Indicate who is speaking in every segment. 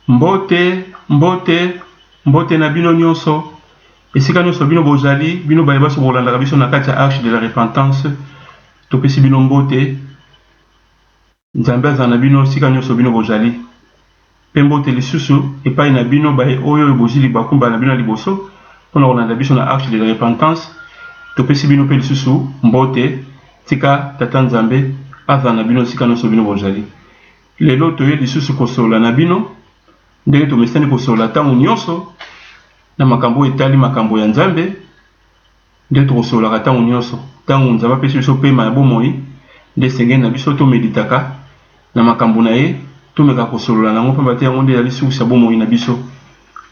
Speaker 1: Mbote na bino nyonso esika nyonso bino bozali bino bayeba so bolandaka biso na kati ya arche de la repentance topesi bino mbote nzambe aza na bino esika nyonso bino bozali mpe mbote lisusu epai na bino baye oyo bozili bakumba na bino na liboso mpona kolanda biso na arche de la repentance topesi bino mpe lisusu mbote tika tata nzambe aza na bino esika nyonso bino bozali lelo toye lisusu kosolola na bino ndenge tomesani kosolola ntango nyonso na makambo etali makambo ya nzambe nde tokosololaka ntango nyonso ntango nzambe apesi biso pema ya bomoi nde esengeli na biso tomeditaka na makambo na ye tomeka kosolola nango pamba te yango nde ezali susi ya bomoi na biso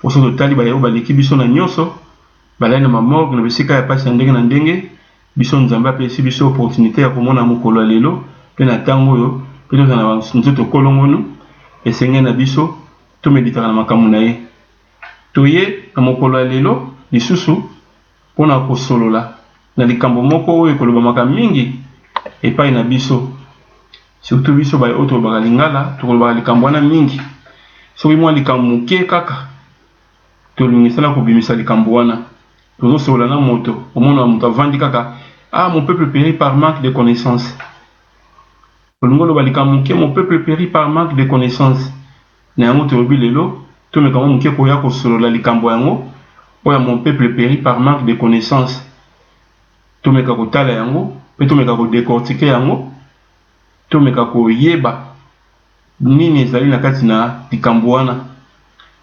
Speaker 1: poso totali bayeho baleki biso na nyonso balali na mamorgue na bisika ya pasi ya ndenge na ndenge biso nzambe apesi biso opportunité ya komona mokolo ya lelo mpe na ntango oyo mpe tozala na nzoto kolongono esengeli na biso tomeditaka na makambo na ye toye na mokolo ya lelo lisusu mpona kosolola na likambo moko oyo ekolobamaka mingi epai na biso surtout biso baye oyo tolobaka lingala tokolobaka likambo wana mingi soki mwa likambo moke kaka tolingisana kobimisa likambo wana tozosolola na moto omona moto avandi kaka mon peuple périt par manque de connaissance olingi oloba likambo moke mon peuple périt par manque de connaissance na yango tolobi lelo tomeka mwa moke koya kosolola likambo yango oyo mon peuple périt par manque de connaissance tomeka kotala yango mpe tomeka kodécortiquer yango tomeka koyeba nini ezali na kati na likambo wana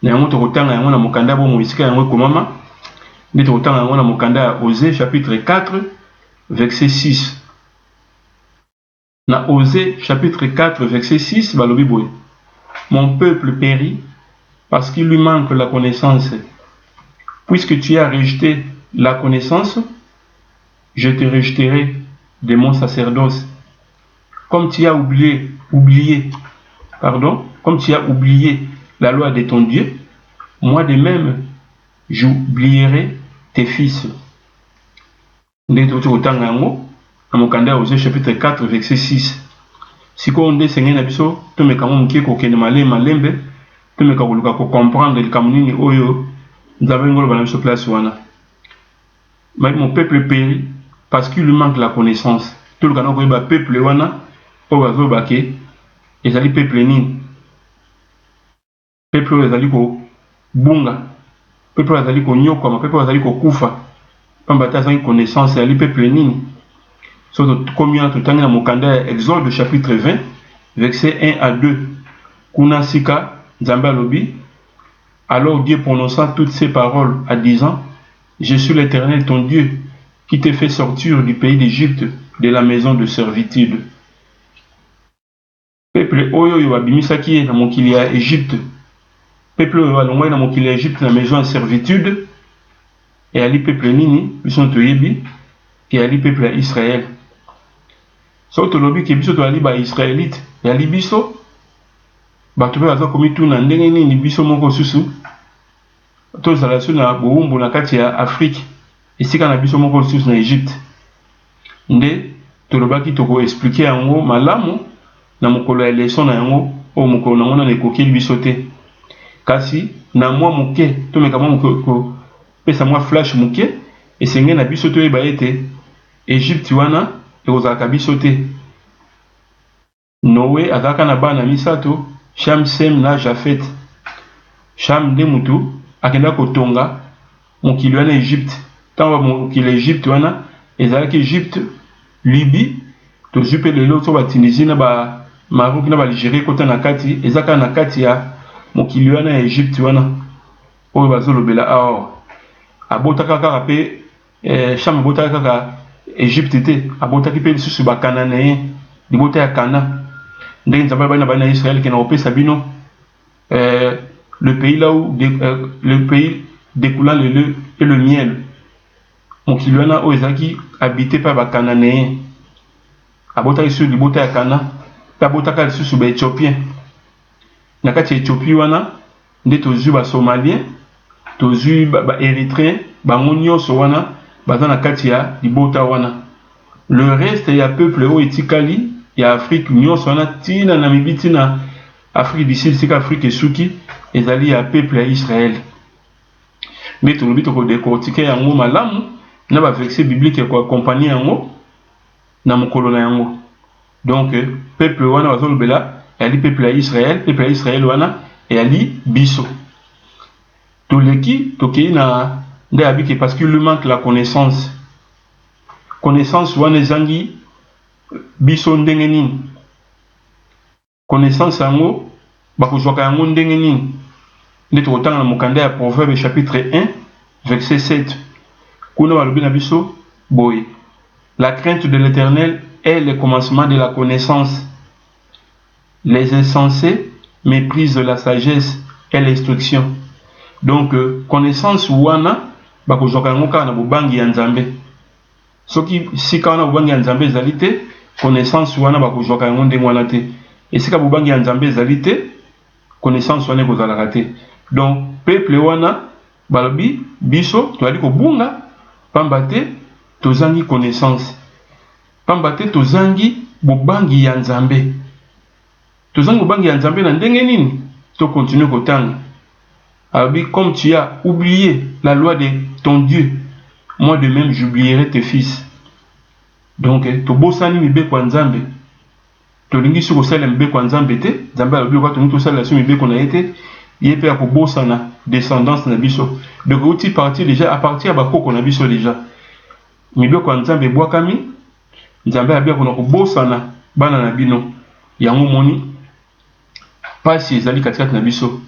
Speaker 1: na yango tokotanga yango na mokanda bomoi esika yango ekomama nde tokotanga yango na mokanda ya Osée chapitre 4 verset 6 na Osée chapitre 4 verset 6 balobi boye mon peuple périt parce qu'il lui manque la connaissance. Puisque tu as rejeté la connaissance, je te rejeterai de mon sacerdoce. Comme tu as oublié la loi de ton Dieu, moi de même, j'oublierai tes fils. Osée chapitre 4, verset 6. Si on est Seigneur Nabiso, tu me kamon ko kene malembe, tu me koluka ko comprendre le kamunini oyo, nous avons ngolo bana biso place wana. Mais mon peuple périt parce qu'il lui manque la connaissance. Tout le canon ko ba peuple wana, o bazo bake, ezali peuple nini. Peuple ezali ko bunga. Peuple ezali ko nyoko, peuple ezali ko kufa. Pamba ta ezali connaissance, ezali peuple nini. Combien tout temps mokanda Exode chapitre 20 verset 1 à 2 kuna sika nzambe alobi alors Dieu prononça toutes ces paroles en disant je suis l'Éternel ton Dieu qui te fait sortir du pays d'Égypte de la maison de servitude. Peuple oyo yo abimisaki na mokili ya Égypte, peuple oyo alongwaki na mokili ya Égypte na maison de servitude et ali peuple nini biso toyebi et ali peuple ya Israël. So tolobi ke biso toali ba Israélite ya libiso bato pe baza komi tuna ndenge nini biso moko susu tozala so na bowumbu na kati ya Afrique esika na biso moko susu na Égypte nde tolobaki toko expliquer yango malamu na mokolo ya leçon na yango o mokolo na ngona nekokeli biso te kasi na mwa moke tomeka mwa moke ko pesa mwa flash moke esenge na biso toyeba ete Égypte wana ekozalaka biso te. Noé azalaka na bana misato, Cham, Sem na Jafet. Cham nde mutu akenda kotonga mokili wana Égypte. Ntango mokili Égypte wana ezalaki Égypte, Libye, tozwi mpe lelo so batunisie na ba Maroc na baligérie kota na kati ezalaka na kati ya mokili wana ya Égypte wana oyo bazolobela awa. Abotaka kaka mpe Cham abotaka kaka Égypte te abotaki pe lisusu ba Cananéen libota ya Kana ndenge nzambe bana bana Israël ke na opesa bino le pays là où le pays découlant le lait et le miel mokili wana oyo ezalaki habité par ba Cananéen abotaki lisusu libota ya Kana pe abotaka lisusu ba Éthiopien na kati ya Éthiopie wana nde tozwi ba Somalien tozwi ba Érythréen bango nyonso wana baza na kati ya libota wana. Le reste ya peuple o etikali ya Afrique nyonso wana tina na mibiti na Afrique du Sud sika Afrique esuki ezali ya peuple ya Israël. Mais tout le monde ko décortiquer yango malamu na ba verset biblique ko accompagner yango na mokolo na yango. Donc peuple wana bazolobela ali peuple ya Israël, peuple ya Israël wana et ali biso. Toleki toki na nde abiki parce qu'il lui manque la connaissance. Connaissance wana zangi biso ndenge nini. Connaissance yango bakozwaka yango ndenge nini. Nde tokotanga na mokanda ya Proverbe chapitre 1 verset 7. Kuna balobi na biso boye. La crainte de l'Éternel est le commencement de la connaissance. Les insensés méprisent la sagesse et l'instruction. Donc connaissance wana bakozwaka yango kaka na bobangi ya Nzambe. Soki sika wana bobangi ya Nzambe ezali te, connaissance wana bakozwaka yango ndenge wana te. Esika bobangi ya Nzambe ezali te, connaissance wana ekozalaka te. Donc peuple wana balobi biso toali kobunga pamba te tozangi connaissance. Pamba te tozangi bobangi ya Nzambe. Tozangi bobangi ya Nzambe na ndenge nini? To continuer kotanga. Alors, comme tu as oublié la loi de ton Dieu, moi de même j'oublierai tes fils. Donc, to bosani mibe kwa Nzambe. To lingi suko sala mibe kwa Nzambe te, Nzambe alobi kwa to sala su mibe kona ete, yepe ko bosana descendance na biso. Donc, outi parti déjà à partir ba koko na biso déjà. Mibe kwa Nzambe bwakami, Nzambe abia kona ko bosana bana na bino. Yango moni pasi ezali katikati na biso.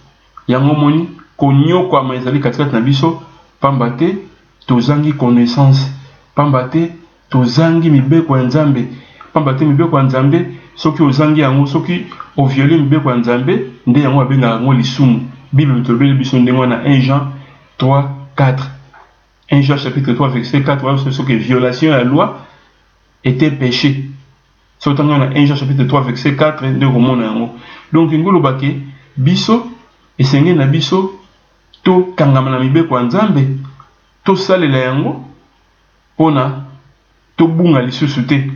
Speaker 1: Yango moni konyo kwa maizali katikati na biso pamba te tozangi connaissance, pamba te tozangi mibeko ya Nzambe, pamba te mibeko ya Nzambe soki ozangi yango, soki o violer mibeko ya Nzambe nde yango abenga yango lisumu. Bible tobeli biso ndenge na 1 Jean 3 4. 1 Jean chapitre 3 verset 4 ce que violation de la loi était péché. Surtout dans 1 Jean chapitre 3 verset 4 de romona yango. Donc ngolo bake biso esenge na biso to kangama na mibeko ya Nzambe to salela yango pona to bunga lisusu te,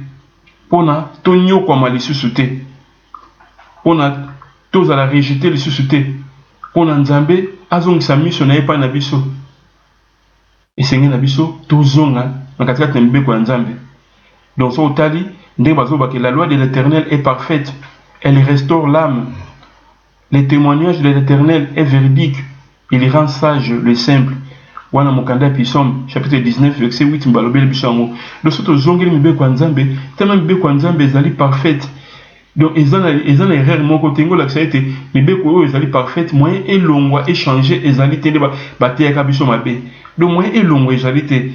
Speaker 1: pona to nyokwa lisusu te, pona to zala rejeter lisusu te, pona Nzambe azongisa miso na epa na biso. Esenge na biso to zonga na katikati na mibeko ya Nzambe. Donc so otali ndenge bazobake la loi de l'Éternel est parfaite, elle restaure l'âme. Le témoignage de l'Éternel est véridique, il rend sage le simple. Wana mokanda Psaume chapitre 19 verset 8 mbalobeli bisango. Donc soto zongeli mibeko ya Nzambe, tellement mibeko ya Nzambe ezali parfaite. Donc ezana erreur moko tengo la ete mibeko oyo ezali parfaite, moyen elongwa échanger ezali te ba teyaka biso mabe. Donc moyen elongwa ezali te.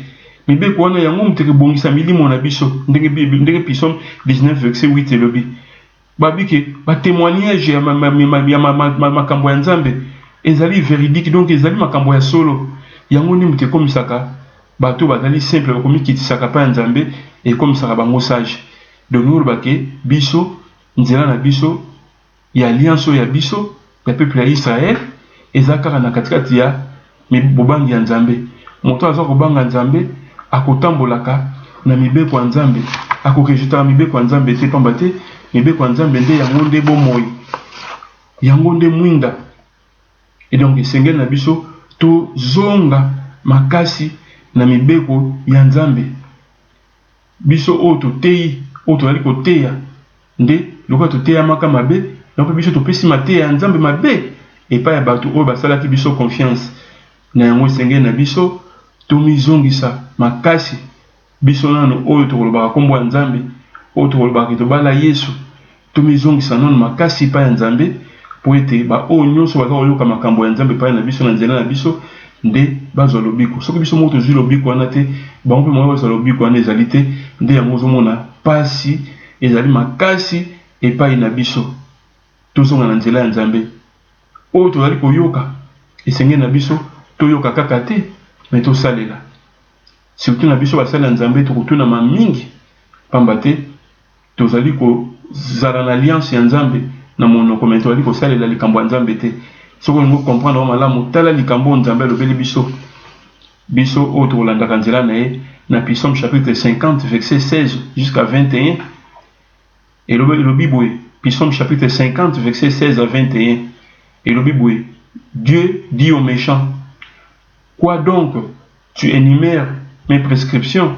Speaker 1: Mibeko wana yango muteke bongisa milimo na biso ndenge Psaume 19 verset 8 elobi. Babike ba témoignage ya makambo ya Nzambe ezali véridique, donc ezali makambo ya solo. Yango ni muteke komisaka bato bazali simple bakomikitisaka pa Nzambe et komisaka bango sage. Donc nous bake biso nzela na biso ya alliance ya biso ya peuple ya Israël ezaka na katikati ya bobangi ya Nzambe. Moto aza kobanga Nzambe akotambolaka na mibeko ya Nzambe, akorejetaka mibeko ya Nzambe te pamba te mibeko ya Nzambe nde yango nde bomoi, yango nde mwinda. Et donc esengeli na biso to zonga makasi na mibeko ya Nzambe. Biso oyo toteyi, oyo tozali koteya nde lokola toteya maka mabe, donc biso topesi mateya ya Nzambe mabe epai ya bato oyo basalaki biso confiance. Na yango esengeli na biso tomizongisa makasi biso nano oyo tokolobaka kombo ya Nzambe, oyo tokolobaka tobala Yesu, tomizongisa nano makasi epai ya Nzambe po ete ba oyo nyonso baza koyoka makambo ya Nzambe epai na biso na nzela na biso nde bazwa lobiko. Soki biso moko tozwi lobiko wana te, bango mpe moko bazwa lobiko wana ezali te, nde yango ozomona pasi ezali makasi epai na biso. Tozonga na nzela ya Nzambe oyo tozali koyoka, esengeli na biso toyoka kaka te, mais tosalela. Surtout na biso basali ya Nzambe tokotuna mingi pamba te tozali kozala na alliance ya Nzambe na monoko, mais tozali kosalela likambo ya Nzambe te. Soko ngo comprendre malamu tala likambo Nzambe alobeli biso oyo tokolandaka nzela na ye na Psaume chapitre 50 verset 16 jusqu'à 21. Et le Bible, Psaume chapitre 50 verset 16 à 21. Et le Bible, Dieu dit aux méchants, quoi donc, tu énumères mes prescriptions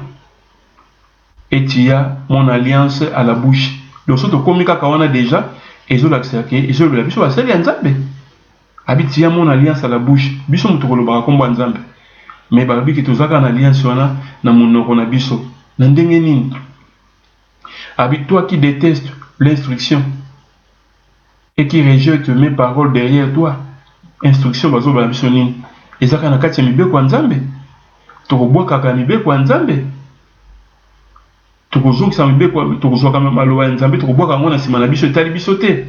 Speaker 1: et tu as mon alliance à la bouche. Donc, ce qu'on a déjà, et je l'ai vu sur la scène, il y a mon alliance à la bouche. Biso mutokolo kombo nzambe. Mais balobi ki tozaka na alliance wana na monoko na biso. Na ndenge nini? Abi toi qui détestes l'instruction et qui rejette mes paroles derrière toi. Instruction bazo ba biso nini? Ezaka na kati ya mibeko ya nzambe. Tokobwaka ka mibeko ya nzambe. Tokozongisa mibeko tokozwaka maloba ya nzambe tokobwaka ngo na sima na biso etali biso te.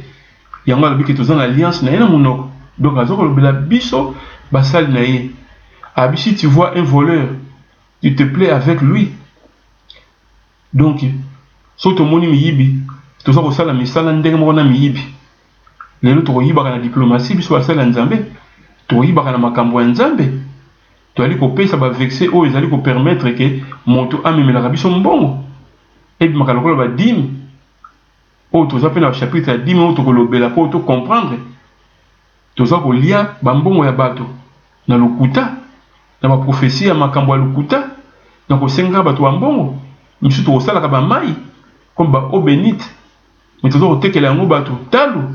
Speaker 1: Yango alobi ki tozanga alliance na ye na monoko. Donc, la biso, basal naïe. Si tu vois un voleur, tu te plais avec lui. Donc, si tu as miyibi, tu as ça la misala ndengmona miyibi. Les autres yiba na diplomatie, biso basal nzambe. Tu yiba na makambo nzambe. Tu as dit qu'on paye ça va vexer ou ils allaient qu'on permettre que moto amemela rabiso mbongo. Et puis makaloko ba dim. Oh, tu as appelé le chapitre 10 mais tu kolobela pour te comprendre. Toza kolia bambongo ya bato na lokuta na ba prophétie ya makambo ya lokuta na kosenga bato bambongo misusu tosala ka ba mai comme ba eau bénite mais toza kotekela yango bato talo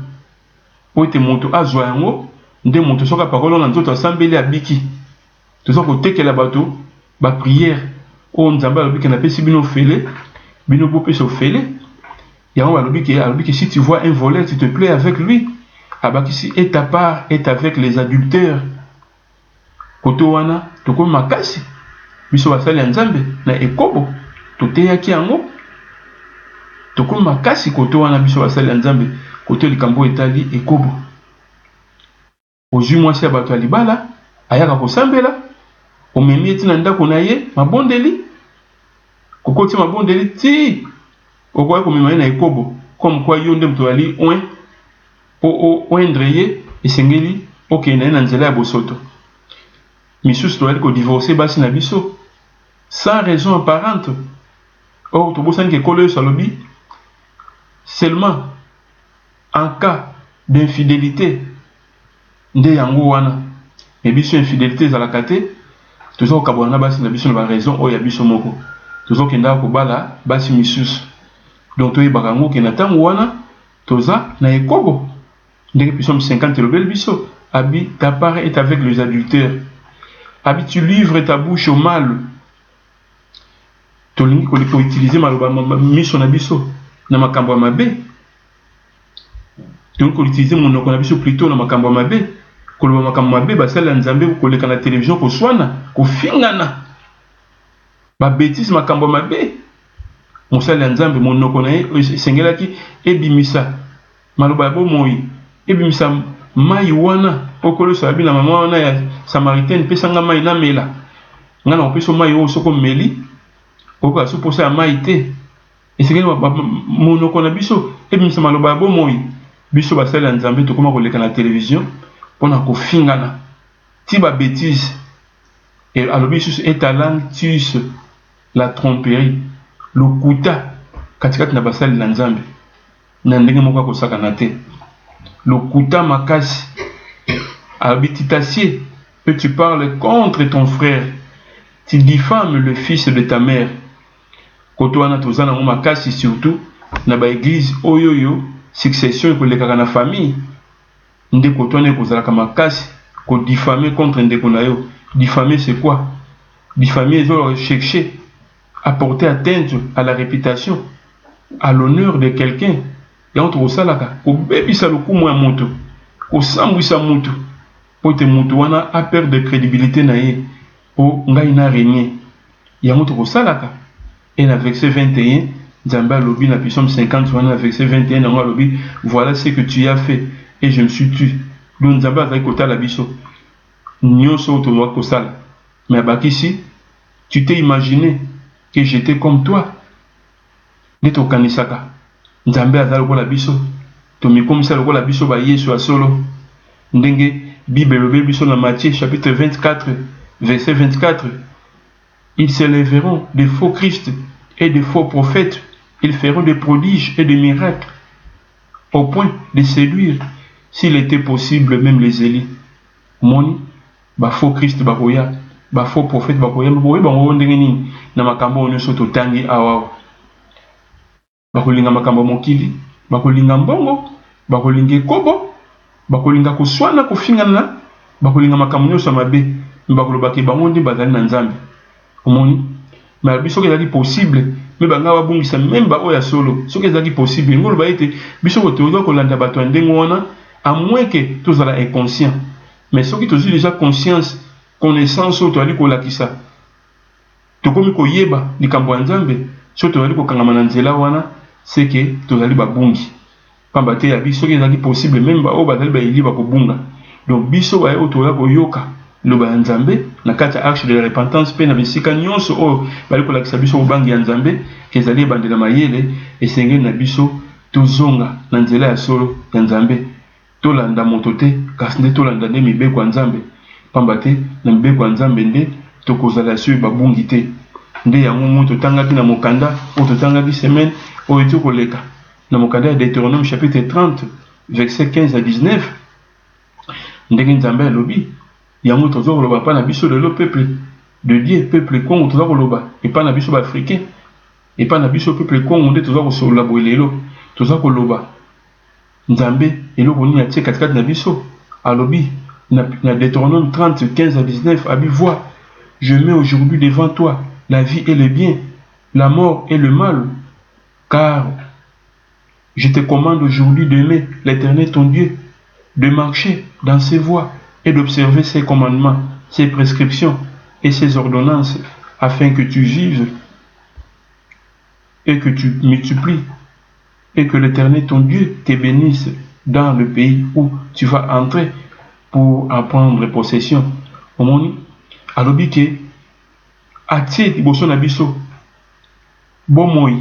Speaker 1: po ete moto azwa yango nde moto soka parole na nzoto asambeli abiki toza kotekela bato ba prière o nzamba alobi na pesi bino fele bino bo pesi ofele yango alobi que si tu vois un voleur tu te plais avec lui. Abakisi et ta part est avec les adultères. Koto wana toko makasi. Biso basali nzambe na ekobo. Toteyaki yango. Toko makasi koto wana biso basali nzambe. Koto likambo etali ekobo. Ozwi mwasi ya bato ya libala ayaka kosambela. Omemi eti na ndako na ye mabondeli. Kokoti mabondeli ti. Okoya komema ye na ekobo. Comme quoi yo nde mto ali oin. O endreye esengeli okenda na nzela ya bosoto misusu toali ko divorcer basi na biso sans raison apparente. Or tobosani ke kolo salobi seulement en cas d'infidélité nde yango wana mais biso infidélité ezalaka te toza kokabwana na basi na biso na ba raison oyo ya biso moko tozokenda kobala basi misusu donc toyebaka yango ke na ntango wana toza na ekobo. Ndenge Psaume 50 le biso abi ta part est avec les adultères. Abi tu livres ta bouche au mal. Tolingi ko utiliser maloba miso na biso na makambo mabe. Donc ko utiliser monoko na biso plutôt na makambo mabe. Ko loba makambo mabe basala nzambe ko leka na télévision ko swana ko fingana. Ba bêtise makambo mabe. Mosala nzambe monoko na ye sengelaki ebimisa maloba bo moyi. Ebimisa mai wana okolo sabi na mama wana ya samaritaine pesanga mai na mela ngana opeso mai o soko meli oko asoposa ya mai te esengeli monoko na biso ebimisa maloba bo moi biso basala nzambe to koma koleka na télévision pona ko fingana ti ba bêtise et alobi susu etalang tus la tromperie lokuta katikati na basali na nzambe na ndenge moko kosaka na te. Le kuta makasi habititacier que tu parles contre ton frère, tu diffames le fils de ta mère. Koto wana tozana mo makasi surtout na ba église oyoyo succession ko lekaka na famille nde koto ne kozala makasi ko diffamer contre ndeko na yo. Diffamer c'est quoi? Diffamer c'est chercher à porter atteinte à la réputation, à l'honneur de quelqu'un. Yango tokosalaka kobebisa lokumu ya moto kosambwisa moto po te moto wana a perdre de crédibilité na ye po ngai na régner. Yango tokosalaka et na verset 21 Nzambe alobi na Psaume 50 wana verset 21 yango alobi voilà ce que tu as fait et je me suis tué. Donc Nzambe azali kotala biso nyonso toza kosala mais abakisi tu t'es imaginé que j'étais comme toi nde tokanisaka Nzambe azali lokola biso tomikomisa lokola biso ba Yesu asolo ndenge Bible elobi biso na Matthieu chapitre 24 verset 24 ils s'élèveront de faux Christ et de faux prophètes, ils feront des prodiges et des miracles au point de séduire s'il était possible même les élites. Moni ba faux Christ bakoya, ba faux prophète bakoya, boye bango ndenge nini na makambo nyonso totangi awa. Bakolinga makambo mokili, bakolinga mbongo, bakolinga kobo, bakolinga kuswana kufingana, bakolinga makambo nyonso mabe, bakoloba ke bango ndi bazali na Nzambe. Omoni mais biso ezali possible mais banga babungisa même ba oya solo soki ezali possible ngolo ba ete biso ko toza kolanda bato ndenge wana à moins que tozala inconscient mais soki tozi déjà conscience connaissance to ali ko lakisa to komi ko yeba likambo ya Nzambe so to ali ko kangama na nzela wana c'est que tozali babungi pamba te ya biso ezali possible même ba o bazali ba ili ba ko bunga donc biso ba o to ya ko yoka loba ya Nzambe na kati ya arche de la repentance pe na bisika nyonso o bali kolakisa biso obangi ya Nzambe kezali ebandela mayele esengeli na biso tozonga na nzela ya solo ya Nzambe tolanda moto te kasi nde tolanda nde mibeko ya Nzambe pamba te na mibeko ya Nzambe nde tokozala sio babungi te nde yango mo totangaki na mokanda o totangaki semaine oyo tokoleka na mokanda ya Deutéronome chapitre 30 verset 15 à 19 ndenge Nzambe alobi yango tozo koloba pa na biso lelo peuple de Dieu peuple Congo tozo koloba et pas na biso ba africain et pas na biso peuple Congo nde tozo kosolola boelelo tozo koloba Nzambe eloko nini atie katikati na biso alobi na Deutéronome 30 15 à 19 abi vois je mets aujourd'hui devant toi la vie et le bien la mort et le mal car je te commande aujourd'hui d'aimer l'Éternel ton Dieu de marcher dans ses voies et d'observer ses commandements, ses prescriptions et ses ordonnances, afin que tu vives et que tu multiplies, et que l'Éternel ton Dieu te bénisse dans le pays où tu vas entrer pour en prendre possession. Omoni, alobi ke atie liboso na biso bomoi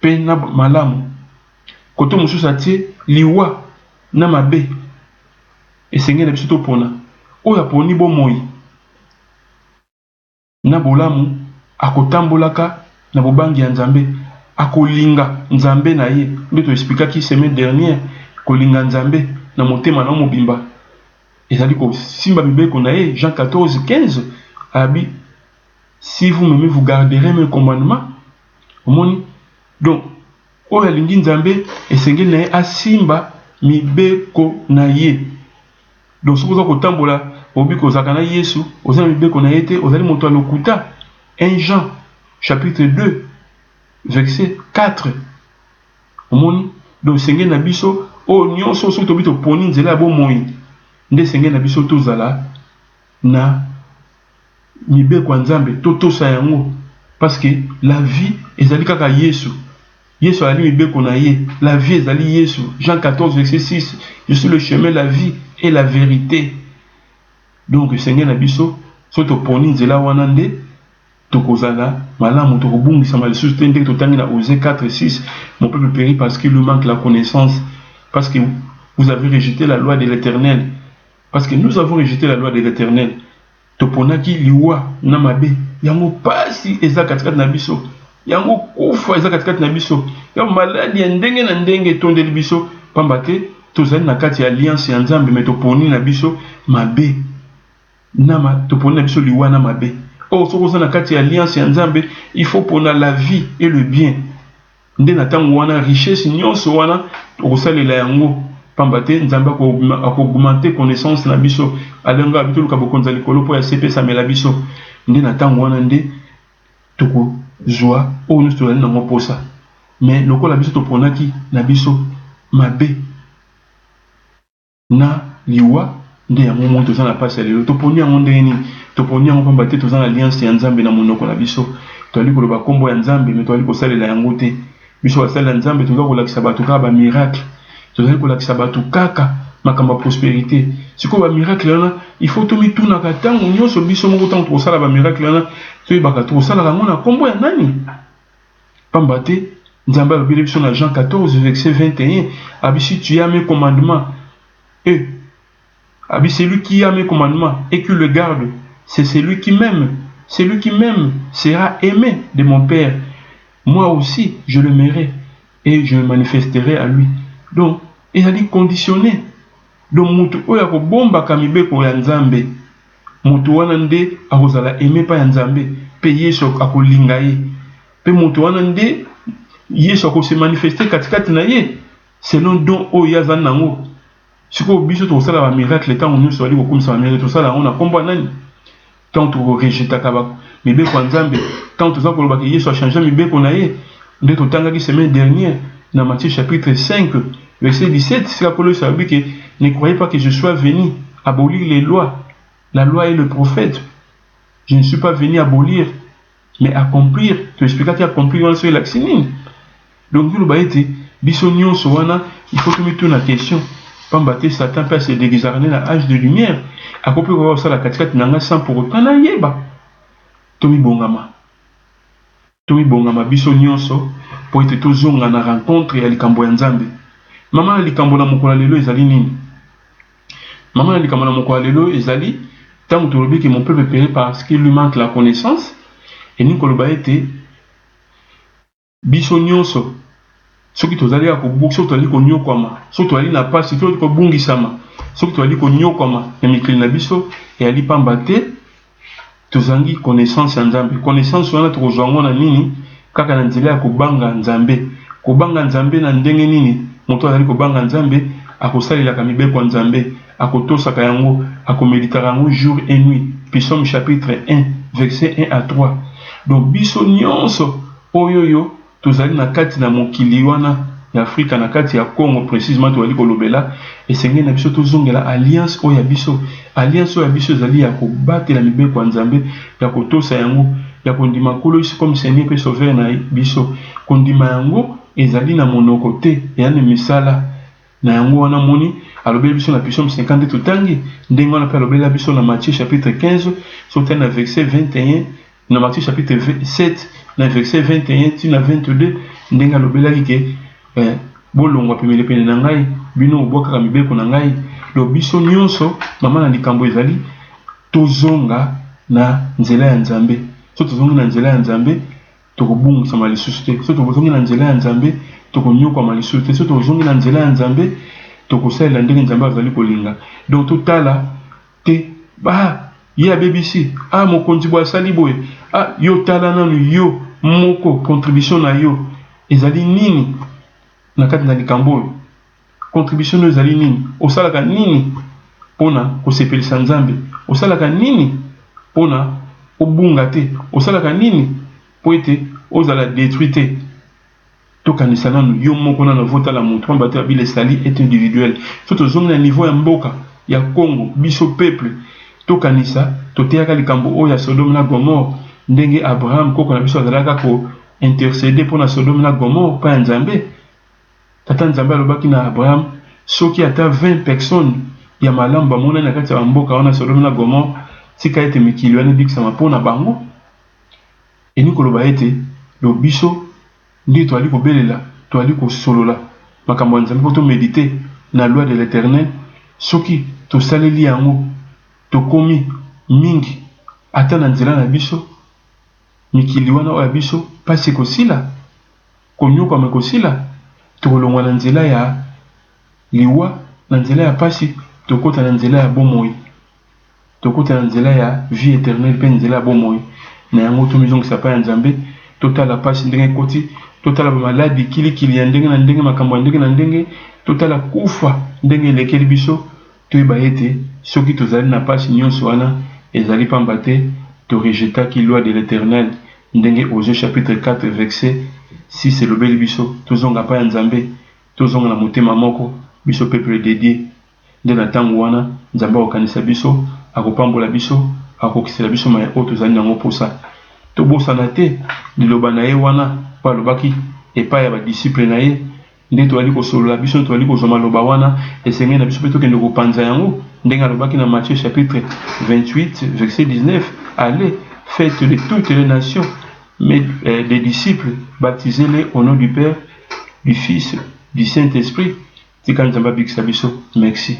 Speaker 1: pe na malamu koto mosusu atie liwa na mabe esengeli na biso topona oyo aponi bomoi na bolamu akotambolaka na bobangi ya Nzambe akolinga Nzambe na ye nde toexplikaki semaine dernière kolinga Nzambe na motema na mobimba ezali kosimba mibeko na ye Jean 14 15 abi si vous m'aimez vous garderez mes commandements omoni donc oyo alingi Nzambe esengeli na ye asimba mibeko na ye donc soki oza kotambola obi kozalaka na Yesu oza na mibeko na ye te ozali moto ya lokuta 1 Jean chapitre 2 verset 4 omoni donc esengeli na biso oyo nyonso soki tobi toponi nzela ya bomoi nde esengeli na biso tozala na mibeko ya Nzambe totosa yango parce que la vie ezali kaka Yesu Yesu ali mibeko na ye la vie ezali Yesu Jean 14 verset 6 je suis le chemin la vie et la vérité donc esengeli na biso so toponi nzela wana nde tokozala malamu tokobungisama lisusu te ndenge totangi na Osée 4 6 mon peuple périt parce qu'il lui manque la connaissance parce que vous avez rejeté la loi de l'Éternel parce que nous avons rejeté la loi de l'Éternel toponaki liwa na mabe yango pasi eza katikati na biso yango kufa eza katikati na biso yango maladi ya ndenge na ndenge etondeli biso pamba te tozali na kati ya alliance ya Nzambe me toponi na biso mabe toponi na biso liwa na mabe soki oza na kati ya alliance ya Nzambe il faut pona la vie et le bien nde na ntango wana richesse nyonso wana okosalela yango pamba te Nzambe akoaugmente connaissance na biso alenga bitoluka bokonza likolo mpo ya sepesamela biso nde na ntango wana nde tokozwa oyo nyonso tozali nango mposa mais lokola biso toponaki na biso mabe na liwa nde yango mo toza na pasi ya lelo toponi yango ndenge nini toponi yango pamba te toza na alliance ya Nzambe na monoko na biso toali koloba kombo ya Nzambe me toali kosalela yango te biso basalela Nzambe toza kolakisa bato kaka bamiracle tozali kolakisa bato kaka makambo ya prospérité sikoyo bamiracle wana il faut tomitunaka ntango nyonso biso moko ntango tokosala bamiracle wana toyebaka tokosalaka yango na kombo ya nani pamba te Nzambe alobeli biso na Jean 14 verset 21 abi si tu as mes commandements et abi celui qui a mes commandements et qui le garde c'est celui qui m'aime sera aimé de mon Père moi aussi je l'aimerai et je me manifesterai à lui donc il a dit conditionné donc mutu oyo akobombaka mibeko ya nzambe mutu wana nde akozala aimé pa ya nzambe pe Yesu akolinga ye pe mutu wana nde Yesu akose manifester katikati na ye selon don oyo azali nango. Sikoyo biso tokosala ba miracle ntango nyonso bali kokumisa ba miracle tosala yango na kombo ya nani? Ntango tokorejetaka mibeko ya nzambe, ntango toza kolobaka Yesu achange mibeko na ye, nde totangaki semaine dernière dans Matthieu chapitre 5 verset 17, c'est Paul dit que ne croyez pas que je sois venu abolir les lois, la loi et le prophète. Je ne suis pas venu abolir mais accomplir. Tu expliques qu'il accomplir dans le laxinine. Donc vous le dites, biso nyonso wana, il faut que tu la question. Pambate Satan peut se déguisarner dans l'âge de lumière. À propos de ça la katikati nanga sans pour autant na yeba. Tomi bongama biso nyonso pour être toujours na rencontre ya likambo ya Nzambe. Mama na likambo na mokolo lelo ezali nini? Mama na likambo na mokolo lelo ezali tant que tolobi que mon peuple périt parce qu'il lui manque la connaissance et ni koloba ete biso nyonso soki tozali ya kobuka soki tozali konyokwama soki tozali na pasi soki kobungisama soki tozali konyokwama na mikili na biso eyali pamba te tozangi connaissance ya Nzambe. Connaissance wana tokozwa yango na nini? Kaka na nzela ya kobanga Nzambe. Kobanga Nzambe na ndenge nini? Moto azali kobanga Nzambe akosalelaka mibeko ya Nzambe, akotosaka yango, akomeditaka yango jour et nuit. Psaume chapitre 1 verset 1 à 3. Donc biso nyonso oyoyo tozali na kati na mokili wana ya Afrika na kati ya Congo précisément tozali kolobela esengeli na biso tozongela alliance oyo ya biso. Alliance oyo ya biso ezali ya kobatela mibeko ya Nzambe, ya kotosa yango, ya kondima Nkolo comme Seigneur pe sauveur na biso. Kondima yango ezali na monoko te, eyani misala na yango wana moni alobeli biso na Psaume 50 totangi ndenge wana pe alobela biso na Matthieu chapitre 15 soki na verset 21, na Matthieu chapitre 7 na verset 21 tina 22 ndenge alobelaki ke bolongwa pemele pene na ngai bino obwakaka mibeko na ngai. Lo biso nyonso mama na likambo ezali tozonga na nzela ya Nzambe. So tozongi na nzela ya Nzambe tokobungisama lisusu te. So tozongi na nzela ya Nzambe tokonyokwama lisusu te. So tozongi na nzela ya Nzambe tokosalela ndenge Nzambe azali kolinga. Donc totala te ba ye abebisi mokonzi bo asali boye yo tala nanu yo moko contribution na yo ezali nini na kati na likambo oyo? Contribution ezali nini? Osalaka nini pona kosepelisa Nzambe? Osalaka nini pona obunga te? Osalaka nini po ete ozala détruit te? Tokanisa nanu yo moko na votala moto pamba te abile sali est individuel. So tozongi na niveau ya mboka ya Congo biso peuple tokanisa toteyaka likambo oyo ya Sodome na Gomorre ndenge Abraham koko na biso azalaka ko intercéder pona Sodome na Gomorre pa Nzambe. Tata Nzambe alobaki na Abraham soki ata 20 personnes ya malamu bamona na kati ya mboka wana Sodome na Gomorre tika ete mikili wana bikisama pona bango. Eni koloba ete lo biso ndi toali kobelela toali kosolola makambo ya Nzambe po to méditer na loi de l'Éternel soki tosaleli yango tokomi mingi ata na nzela na biso mikili wana oyo ya biso pasi kosila konyokwama kosila tokolongwa na nzela ya liwa na nzela ya pasi tokota na nzela ya bomoi tokota na nzela ya vie éternelle pe nzela ya bomoi na yango tomizongisa pa ya Nzambe totala pasi ndenge koti totala bamaladi kilikili ya ndenge na ndenge makambo ya ndenge na ndenge totala kufa ndenge elekeli biso toyeba ete soki tozali na pasi nyonso wana ezali pamba te torejetaki loi de l'Éternel ndenge Osée chapitre 4 verset 6 elobeli biso tozonga pa ya Nzambe tozonga na motema moko biso peuple dédié nde na ntango wana Nzambe akokanisa biso akopambola biso akokisela biso maya oyo tozali nango posa tobosana te liloba na ye wana po alobaki epai ya badisiple na ye nde toali kosolola biso toali kozwa maloba wana esengeli na biso mpe tokende kopanza yango ndenge alobaki na Matthieu chapitre 28 verset 19 allez faites de toutes les nations mais des disciples baptisez-les au nom du Père du Fils du Saint-Esprit tika Nzambe abikisa biso. Merci.